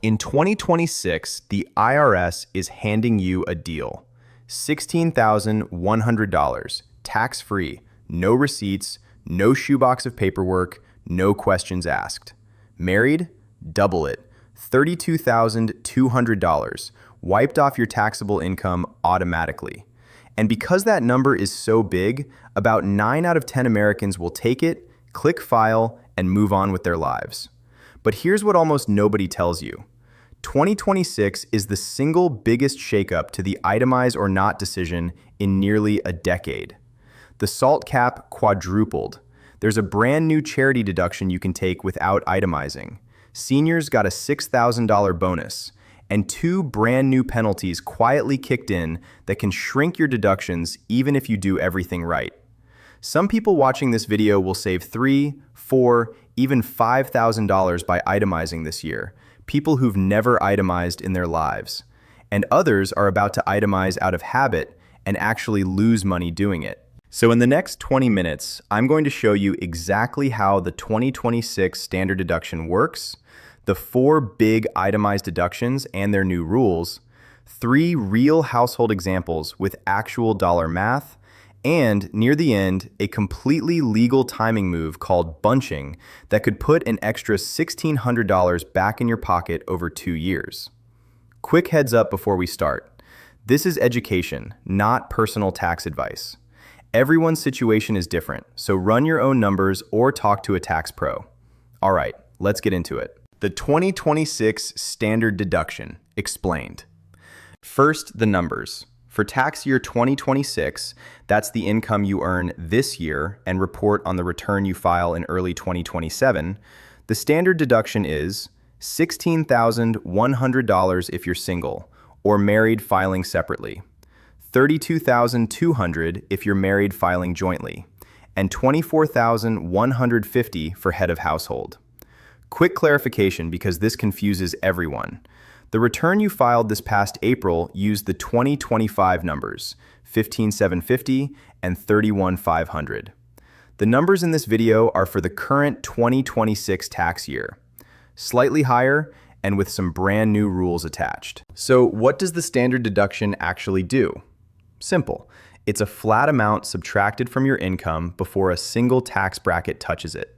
In 2026, the IRS is handing you a deal. $16,100, tax-free, no receipts, no shoebox of paperwork, no questions asked. Married? Double it. $32,200, wiped off your taxable income automatically. And because that number is so big, about 9 out of 10 Americans will take it, click File, and move on with their lives. But here's what almost nobody tells you. 2026 is the single biggest shakeup to the itemize or not decision in nearly a decade. The SALT cap quadrupled. There's a brand new charity deduction you can take without itemizing. Seniors got a $6,000 bonus, and 2 brand new penalties quietly kicked in that can shrink your deductions even if you do everything right. Some people watching this video will save $3,000, $4,000, even $5,000 by itemizing this year, people who've never itemized in their lives. And others are about to itemize out of habit and actually lose money doing it. So in the next 20 minutes, I'm going to show you exactly how the 2026 standard deduction works, the 4 big itemized deductions and their new rules, 3 real household examples with actual dollar math, and near the end, a completely legal timing move called bunching that could put an extra $1,600 back in your pocket over 2 years. Quick heads up before we start. This is education, not personal tax advice. Everyone's situation is different, so run your own numbers or talk to a tax pro. All right, let's get into it. The 2026 standard deduction, explained. First, the numbers. For tax year 2026, that's the income you earn this year and report on the return you file in early 2027, the standard deduction is $16,100 if you're single or married filing separately, $32,200 if you're married filing jointly, and $24,150 for head of household. Quick clarification because this confuses everyone. The return you filed this past April used the 2025 numbers, $15,750 and $31,500. The numbers in this video are for the current 2026 tax year, slightly higher and with some brand new rules attached. So what does the standard deduction actually do? Simple. It's a flat amount subtracted from your income before a single tax bracket touches it.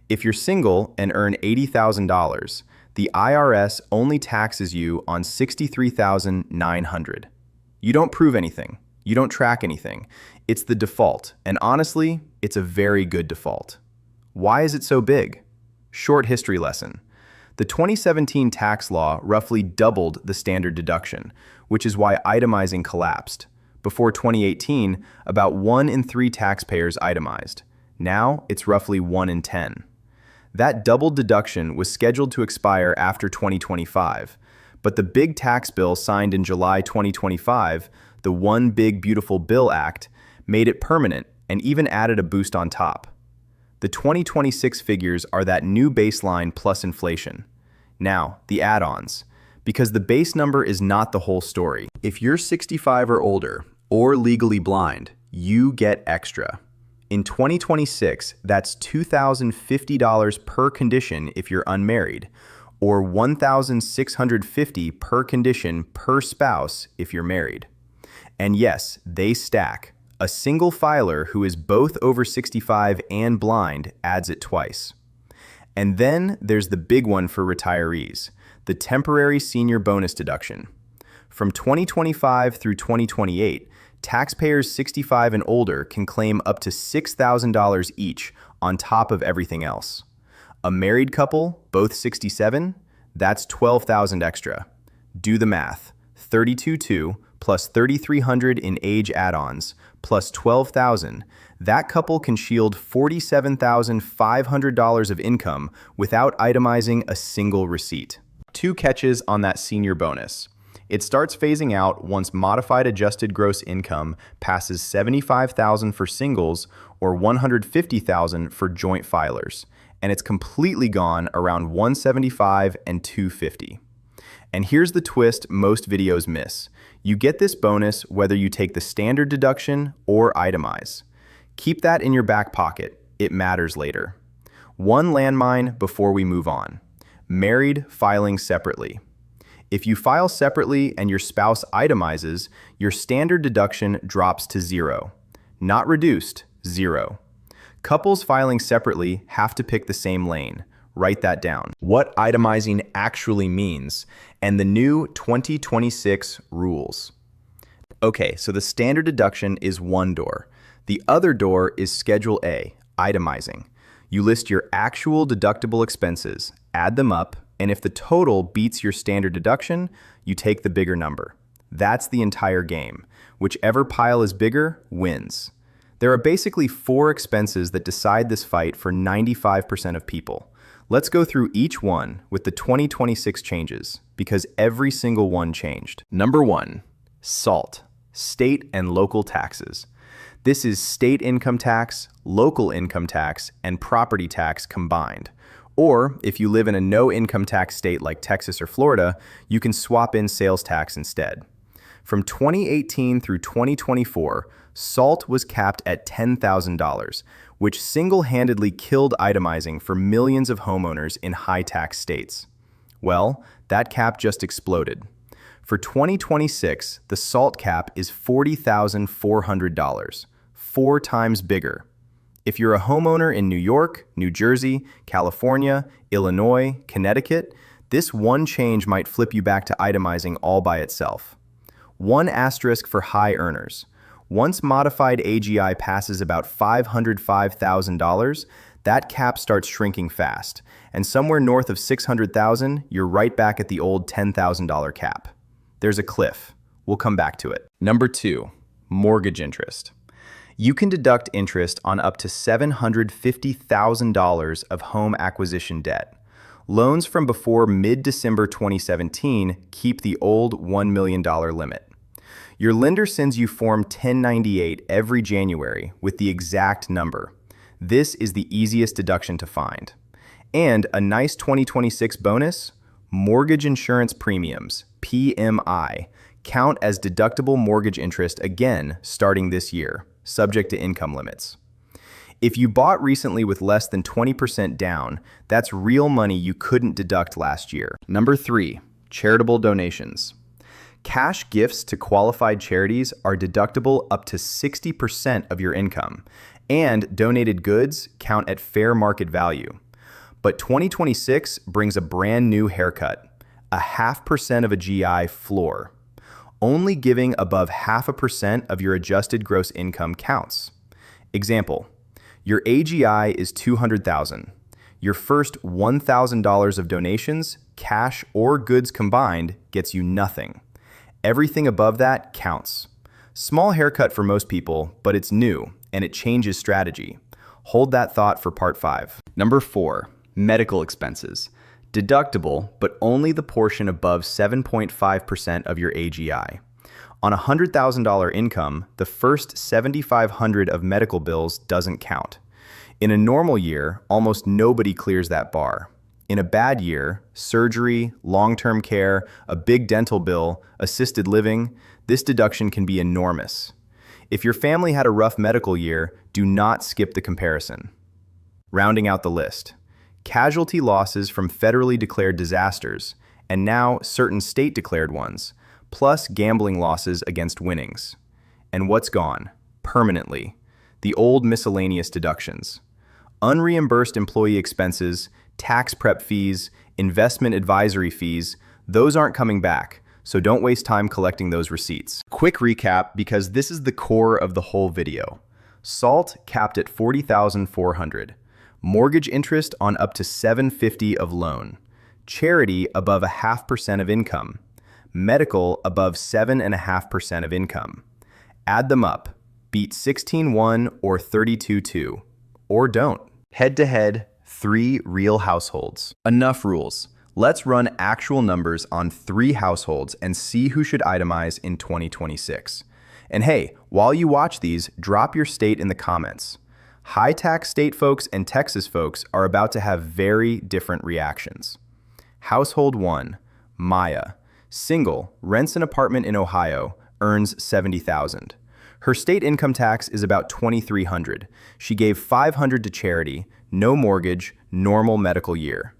If you're single and earn $80,000, the IRS only taxes you on $63,900. You don't prove anything. You don't track anything. It's the default, and honestly, it's a very good default. Why is it so big? Short history lesson. The 2017 tax law roughly doubled the standard deduction, which is why itemizing collapsed. Before 2018, about 1 in 3 taxpayers itemized. Now, it's roughly 1 in 10. That doubled deduction was scheduled to expire after 2025, but the big tax bill signed in July 2025, the One Big Beautiful Bill Act, made it permanent and even added a boost on top. The 2026 figures are that new baseline plus inflation. Now, the add-ons. Because the base number is not the whole story. If you're 65 or older, or legally blind, you get extra. In 2026, that's $2,050 per condition if you're unmarried, or $1,650 per condition per spouse if you're married. And yes, they stack. A single filer who is both over 65 and blind adds it twice. And then there's the big one for retirees, the temporary senior bonus deduction. From 2025 through 2028, taxpayers 65 and older can claim up to $6,000 each on top of everything else. A married couple, both 67, that's $12,000 extra. Do the math. $32,200 plus $3,300 in age add-ons plus $12,000. That couple can shield $47,500 of income without itemizing a single receipt. 2 catches on that senior bonus. It starts phasing out once modified adjusted gross income passes $75,000 for singles or $150,000 for joint filers, and it's completely gone around $175,000 and $250,000. And here's the twist most videos miss. You get this bonus whether you take the standard deduction or itemize. Keep that in your back pocket. It matters later. One landmine before we move on. Married, filing separately. If you file separately and your spouse itemizes, your standard deduction drops to 0. Not reduced, 0. Couples filing separately have to pick the same lane. Write that down. What itemizing actually means and the new 2026 rules. Okay, so the standard deduction is one door. The other door is Schedule A, itemizing. You list your actual deductible expenses, add them up, and if the total beats your standard deduction, you take the bigger number. That's the entire game. Whichever pile is bigger wins. There are basically 4 expenses that decide this fight for 95% of people. Let's go through each one with the 2026 changes, because every single one changed. Number 1, SALT, state and local taxes. This is state income tax, local income tax, and property tax combined. Or, if you live in a no-income tax state like Texas or Florida, you can swap in sales tax instead. From 2018 through 2024, SALT was capped at $10,000, which single-handedly killed itemizing for millions of homeowners in high-tax states. Well, that cap just exploded. For 2026, the SALT cap is $40,400, 4 times bigger. If you're a homeowner in New York, New Jersey, California, Illinois, Connecticut, this one change might flip you back to itemizing all by itself. One asterisk for high earners. Once modified AGI passes about $505,000, that cap starts shrinking fast, and somewhere north of $600,000, you're right back at the old $10,000 cap. There's a cliff. We'll come back to it. Number 2, mortgage interest. You can deduct interest on up to $750,000 of home acquisition debt. Loans from before mid-December 2017 keep the old $1 million limit. Your lender sends you Form 1098 every January with the exact number. This is the easiest deduction to find. And a nice 2026 bonus, mortgage insurance premiums, PMI, count as deductible mortgage interest again starting this year, subject to income limits. If you bought recently with less than 20% down, that's real money you couldn't deduct last year. Number 3, charitable donations. Cash gifts to qualified charities are deductible up to 60% of your income, and donated goods count at fair market value. But 2026 brings a brand new haircut, a 0.5% of a GI floor. Only giving above 0.5% of your adjusted gross income counts. Example, your AGI is $200,000. Your first $1,000 of donations, cash or goods combined, gets you nothing. Everything above that counts. Small haircut for most people, but it's new, and it changes strategy. Hold that thought for part 5. Number 4, medical expenses. Deductible, but only the portion above 7.5% of your AGI. On a $100,000 income, the first $7,500 of medical bills doesn't count. In a normal year, almost nobody clears that bar. In a bad year, surgery, long-term care, a big dental bill, assisted living, this deduction can be enormous. If your family had a rough medical year, do not skip the comparison. Rounding out the list. Casualty losses from federally declared disasters, and now certain state-declared ones, plus gambling losses against winnings. And what's gone? Permanently. The old miscellaneous deductions. Unreimbursed employee expenses, tax prep fees, investment advisory fees, those aren't coming back, so don't waste time collecting those receipts. Quick recap, because this is the core of the whole video. SALT capped at $40,400. Mortgage interest on up to $750 of loan. Charity above 0.5% of income. Medical above 7.5% of income. Add them up. Beat 16.1 or 32.2. Or don't. Head-to-head, 3 real households. Enough rules. Let's run actual numbers on 3 households and see who should itemize in 2026. And hey, while you watch these, drop your state in the comments. High-tax state folks and Texas folks are about to have very different reactions. Household 1, Maya. Single, rents an apartment in Ohio, earns $70,000. Her state income tax is about $2,300. She gave $500 to charity, no mortgage, normal medical year.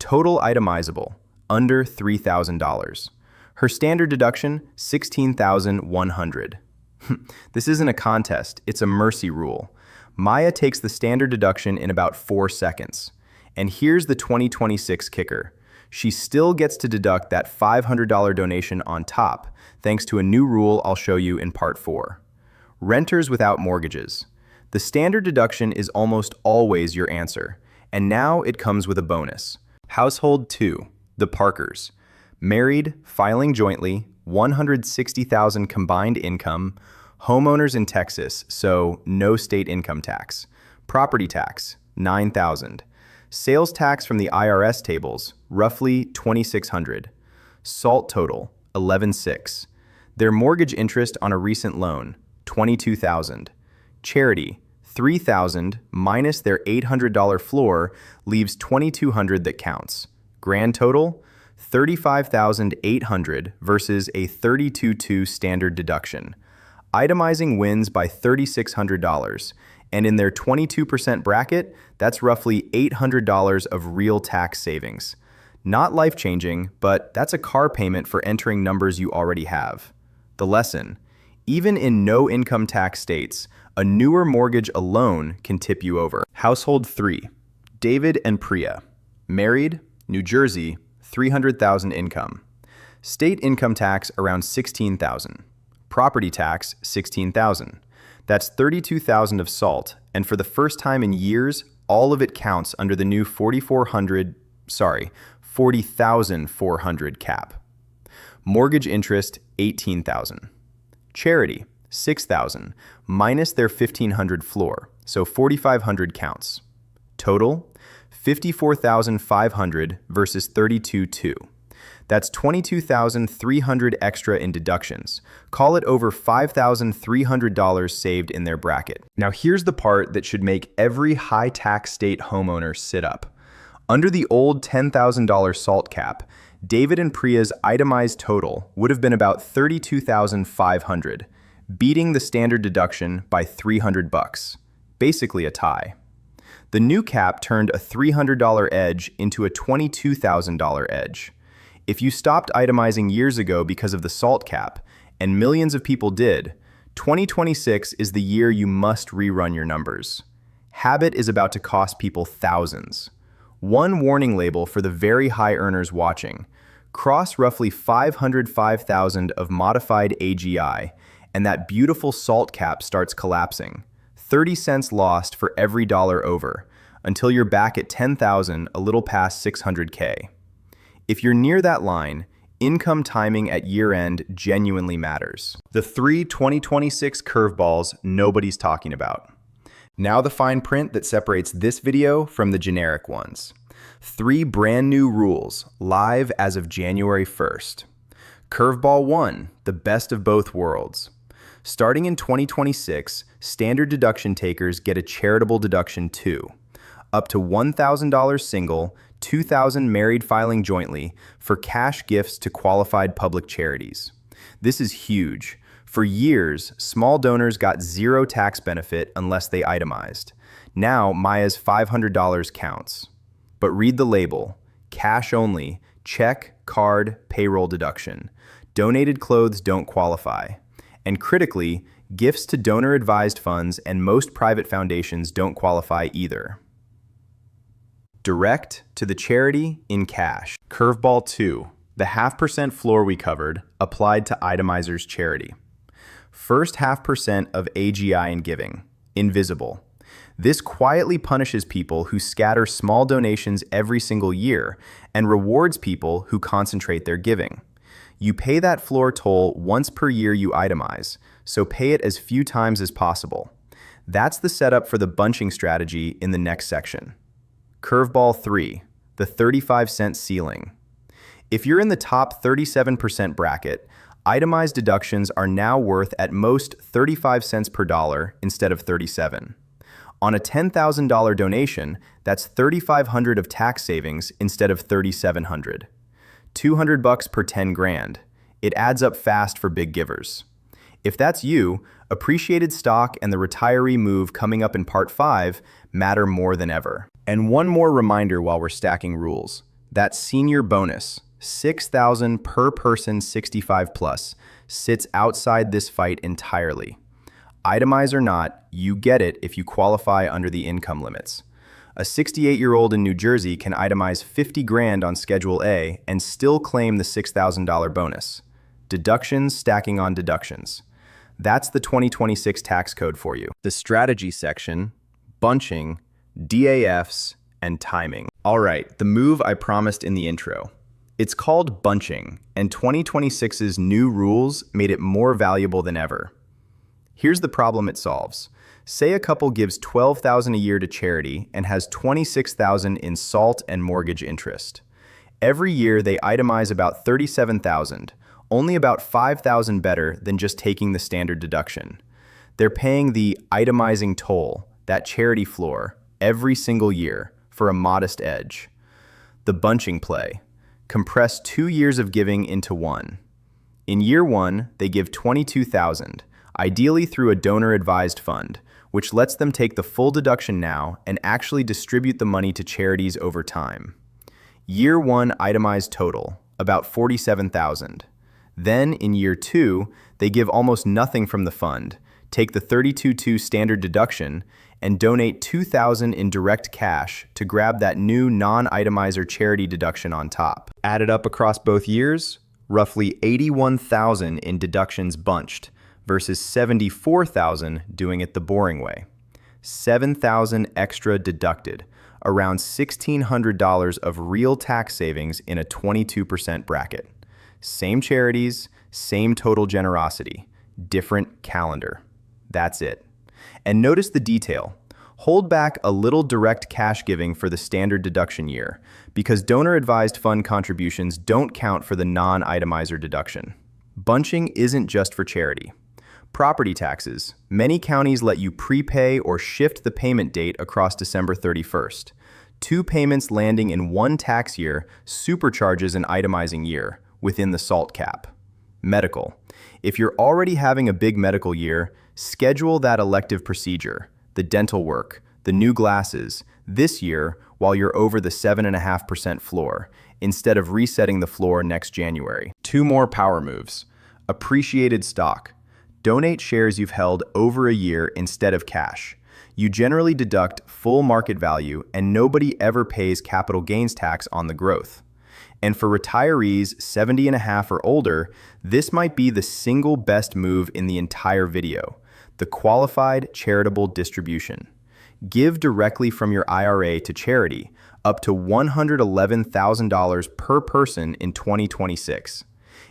Total itemizable, under $3,000. Her standard deduction, $16,100. This isn't a contest, it's a mercy rule. Maya takes the standard deduction in about 4 seconds. And here's the 2026 kicker. She still gets to deduct that $500 donation on top, thanks to a new rule I'll show you in part 4. Renters without mortgages. The standard deduction is almost always your answer, and now it comes with a bonus. Household 2, the Parkers. Married, filing jointly, $160,000 combined income, homeowners in Texas, so no state income tax. Property tax, $9,000. Sales tax from the IRS tables, roughly $2,600. SALT total, $11,600. Their mortgage interest on a recent loan, $22,000. Charity, $3,000 minus their $800 floor leaves $2,200 that counts. Grand total, $35,800 versus a $32,200 standard deduction. Itemizing wins by $3,600, and in their 22% bracket, that's roughly $800 of real tax savings. Not life-changing, but that's a car payment for entering numbers you already have. The lesson: even in no income tax states, a newer mortgage alone can tip you over. Household 3, David and Priya. Married, New Jersey, $300,000 income. State income tax around $16,000. Property tax, $16,000. That's $32,000 of SALT, and for the first time in years, all of it counts under the new $40,400 cap. Mortgage interest, $18,000. Charity, $6,000, minus their $1,500 floor, so $4,500 counts. Total, $54,500 versus $32,200. That's $22,300 extra in deductions. Call it over $5,300 saved in their bracket. Now here's the part that should make every high-tax state homeowner sit up. Under the old $10,000 SALT cap, David and Priya's itemized total would have been about $32,500, beating the standard deduction by $300, basically a tie. The new cap turned a $300 edge into a $22,000 edge. If you stopped itemizing years ago because of the SALT cap, and millions of people did, 2026 is the year you must rerun your numbers. Habit is about to cost people thousands. One warning label for the very high earners watching: cross roughly $505,000 of modified AGI, and that beautiful SALT cap starts collapsing. 30 cents lost for every dollar over, until you're back at $10,000, a little past $600K. If you're near that line, income timing at year-end genuinely matters. The 3 2026 curveballs nobody's talking about. Now the fine print that separates this video from the generic ones. 3 brand new rules, live as of January 1st. Curveball 1, the best of both worlds. Starting in 2026, standard deduction takers get a charitable deduction too. Up to $1,000 single, $2,000 married filing jointly for cash gifts to qualified public charities. This is huge. For years, small donors got zero tax benefit unless they itemized. Now, Maya's $500 counts. But read the label: cash only, check, card, payroll deduction. Donated clothes don't qualify. And critically, gifts to donor-advised funds and most private foundations don't qualify either. Direct to the charity in cash. Curveball 2, the 0.5% floor we covered, applied to itemizers' charity. First 0.5% of AGI in giving, invisible. This quietly punishes people who scatter small donations every single year and rewards people who concentrate their giving. You pay that floor toll once per year you itemize, so pay it as few times as possible. That's the setup for the bunching strategy in the next section. Curveball 3, the 35-cent ceiling. If you're in the top 37% bracket, itemized deductions are now worth at most 35 cents per dollar instead of 37. On a $10,000 donation, that's $3,500 of tax savings instead of $3,700. $200 per 10 grand. It adds up fast for big givers. If that's you, appreciated stock and the retiree move coming up in part 5 matter more than ever. And one more reminder while we're stacking rules. That senior bonus, $6,000 per person 65 plus, sits outside this fight entirely. Itemize or not, you get it if you qualify under the income limits. A 68-year-old in New Jersey can itemize 50 grand on Schedule A and still claim the $6,000 bonus. Deductions stacking on deductions. That's the 2026 tax code for you. The strategy section, bunching, DAFs, and timing. All right, the move I promised in the intro. It's called bunching, and 2026's new rules made it more valuable than ever. Here's the problem it solves. Say a couple gives $12,000 a year to charity and has $26,000 in SALT and mortgage interest. Every year they itemize about $37,000, only about $5,000 better than just taking the standard deduction. They're paying the itemizing toll, that charity floor, every single year for a modest edge. The bunching play. Compress 2 years of giving into one. In year one, they give $22,000, ideally through a donor-advised fund, which lets them take the full deduction now and actually distribute the money to charities over time. Year one itemized total, about $47,000. Then, in year two, they give almost nothing from the fund, take the 32.2 standard deduction, and donate $2,000 in direct cash to grab that new non-itemizer charity deduction on top. Added up across both years, roughly $81,000 in deductions bunched versus $74,000 doing it the boring way. $7,000 extra deducted, around $1,600 of real tax savings in a 22% bracket. Same charities, same total generosity, different calendar. That's it. And notice the detail. Hold back a little direct cash giving for the standard deduction year, because donor-advised fund contributions don't count for the non-itemizer deduction. Bunching isn't just for charity. Property taxes. Many counties let you prepay or shift the payment date across December 31st. 2 payments landing in one tax year supercharges an itemizing year within the SALT cap. Medical. If you're already having a big medical year, schedule that elective procedure, the dental work, the new glasses, this year while you're over the 7.5% floor, instead of resetting the floor next January. 2 more power moves. Appreciated stock. Donate shares you've held over a year instead of cash. You generally deduct full market value and nobody ever pays capital gains tax on the growth. And for retirees 70.5 or older, this might be the single best move in the entire video, the qualified charitable distribution. Give directly from your IRA to charity, up to $111,000 per person in 2026.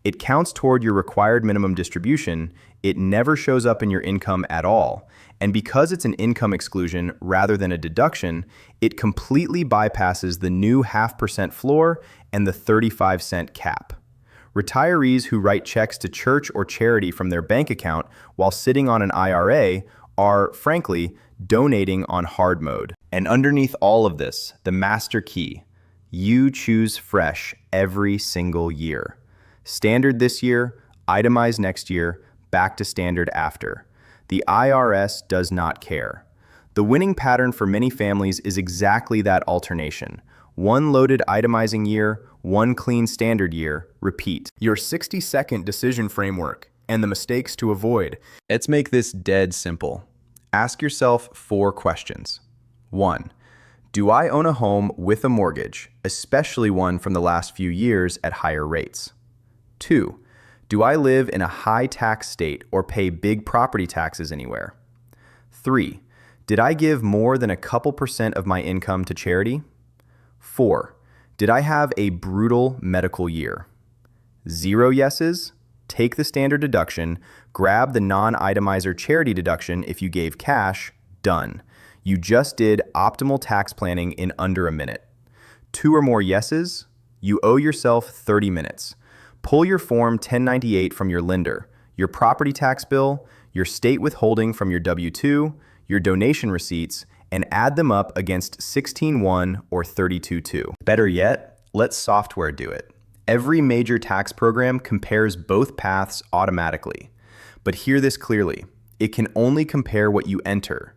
It counts toward your required minimum distribution. It never shows up in your income at all. And because it's an income exclusion rather than a deduction, it completely bypasses the new 0.5% floor and the 35-cent cap. Retirees who write checks to church or charity from their bank account while sitting on an IRA are, frankly, donating on hard mode. And underneath all of this, the master key: you choose fresh every single year. Standard this year, itemize next year, back to standard after. The IRS does not care. The winning pattern for many families is exactly that alternation. One loaded itemizing year, one clean standard year, repeat. Your 60-second decision framework and the mistakes to avoid. Let's make this dead simple. Ask yourself 4 questions. 1. Do I own a home with a mortgage, especially one from the last few years at higher rates? 2. Do I live in a high tax state or pay big property taxes anywhere? 3. Did I give more than a couple % of my income to charity? 4. Did I have a brutal medical year? 0 yeses? Take the standard deduction, grab the non-itemizer charity deduction if you gave cash, done. You just did optimal tax planning in under a minute. 2 or more yeses? You owe yourself 30 minutes. Pull your Form 1098 from your lender, your property tax bill, your state withholding from your W-2, your donation receipts, and add them up against 16.1 or 32.2. Better yet, let software do it. Every major tax program compares both paths automatically. But hear this clearly, it can only compare what you enter.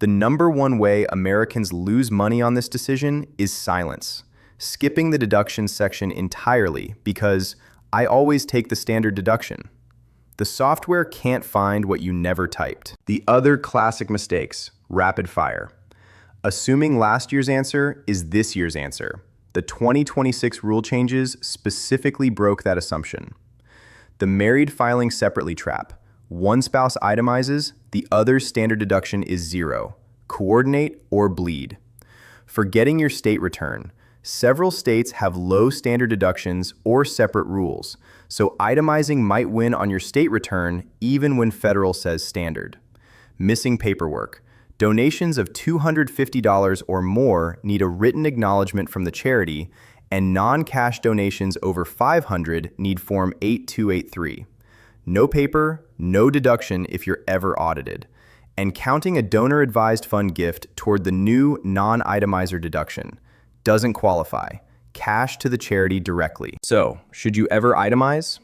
The #1 way Americans lose money on this decision is silence. skipping the deductions section entirely because I always take the standard deduction. The software can't find what you never typed. The other classic mistakes, rapid fire. Assuming last year's answer is this year's answer. The 2026 rule changes specifically broke that assumption. The married filing separately trap. One spouse itemizes, the other's standard deduction is 0. Coordinate or bleed. Forgetting your state return. Several states have low standard deductions or separate rules, so itemizing might win on your state return even when federal says standard. Missing paperwork. Donations of $250 or more need a written acknowledgement from the charity, and non-cash donations over $500 need Form 8283. No paper, no deduction if you're ever audited. And counting a donor-advised fund gift toward the new non-itemizer deduction doesn't qualify. Cash to the charity directly. So, should you ever itemize?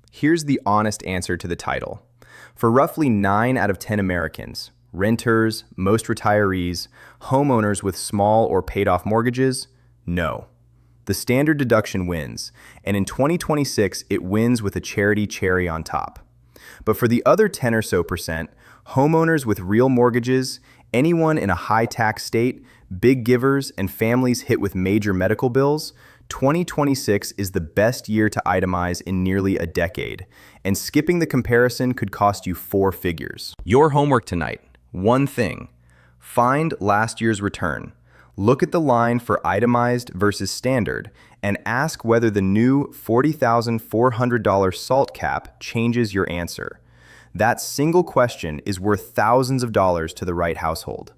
Here's the honest answer to the title. For roughly 9 out of 10 Americans, renters, most retirees, homeowners with small or paid-off mortgages, no. The standard deduction wins, and in 2026, it wins with a charity cherry on top. But for the other 10 or so percent, homeowners with real mortgages, anyone in a high-tax state, big givers, and families hit with major medical bills, 2026 is the best year to itemize in nearly a decade, and skipping the comparison could cost you 4 figures. Your homework tonight, one thing. Find last year's return. Look at the line for itemized versus standard and ask whether the new $40,400 SALT cap changes your answer. That single question is worth thousands of dollars to the right household.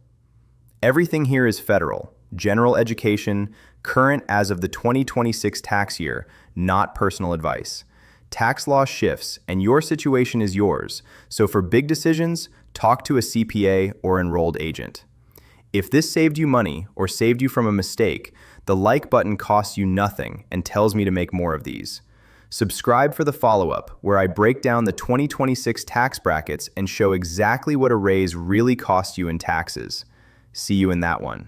Everything here is federal, general education, current as of the 2026 tax year, not personal advice. Tax law shifts, and your situation is yours, so for big decisions, talk to a CPA or enrolled agent. If this saved you money or saved you from a mistake, the like button costs you nothing and tells me to make more of these. Subscribe for the follow-up, where I break down the 2026 tax brackets and show exactly what a raise really costs you in taxes. See you in that one.